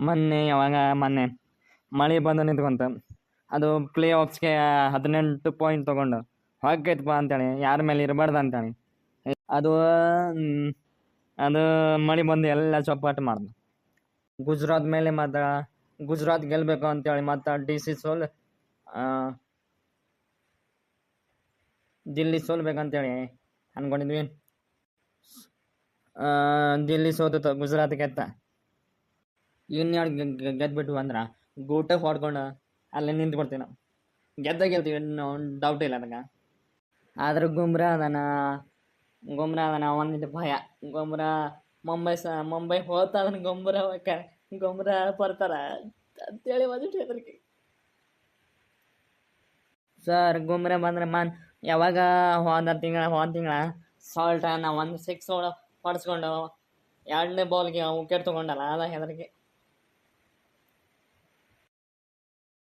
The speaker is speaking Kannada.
ಮೊನ್ನೆ ಮಳೆ ಬಂದು ನಿಂತ್ಕೊಂತ. ಅದು ಪ್ಲೇ ಆಫ್ಸ್ಗೆ 18 ಪಾಯಿಂಟ್ ತೊಗೊಂಡು ಹೊಕ್ಕೈತಪ್ಪ ಅಂತೇಳಿ ಯಾರ ಮೇಲೆ ಇರಬಾರ್ದು ಅಂತೇಳಿ ಅದು ಅದು ಮಳೆ ಬಂದು ಎಲ್ಲ ಚೊಪ್ಪಾಟ ಮಾಡ್ದು. ಗುಜರಾತ್ ಮೇಲೆ ಮತ್ತು ಗುಜರಾತ್ ಗೆಲ್ಲಬೇಕು ಅಂತೇಳಿ ಮತ್ತು ದಿಲ್ಲಿ ಸೋಲ್ಬೇಕಂತೇಳಿ ಅಂದ್ಕೊಂಡಿದ್ವಿ. ದಿಲ್ಲಿ ಸೋತಿತ್ತು, ಗುಜರಾತ್ ಗೆತ್ತ. ಇನ್ಯಾರು ಗೆದ್ಬಿಟ್ವು ಅಂದ್ರೆ ಗೂಟ ಹೊಡ್ಕೊಂಡು ಅಲ್ಲೇ ನಿಂತ್ಬಿಡ್ತೀವಿ ನಾವು. ಗೆಲ್ತೀವಿ, ಡೌಟ್ ಇಲ್ಲ ಅದಕ್ಕೆ. ಆದ್ರೆ ಗುಮ್ರಾ ಅದನ ಒಂದಿದ್ದು ಭಯ. ಮುಂಬೈ ಹೋಗ್ತಾದನ ಗುಮ್ರಾ ಬರ್ತಾರ ಅಂತೇಳಿ ಒಂದಿಟ್ಟು ಹೆದರಿಕೆ. ಸರ್ ಗುಮ್ರಾ ಬಂದ್ರೆ ಯಾವಾಗ ಹೋದ ತಿಂಗಳ ಸಾಲ್ಟ್ ಒಂದು 6 ಹೊಡೆಸ್ಕೊಂಡು 2ನೇ ಬಾಲ್ಗೆ ವಿಕೆಟ್ ತೊಗೊಂಡಲ್ಲ, ಅದ ಹೆದರಿಕೆ.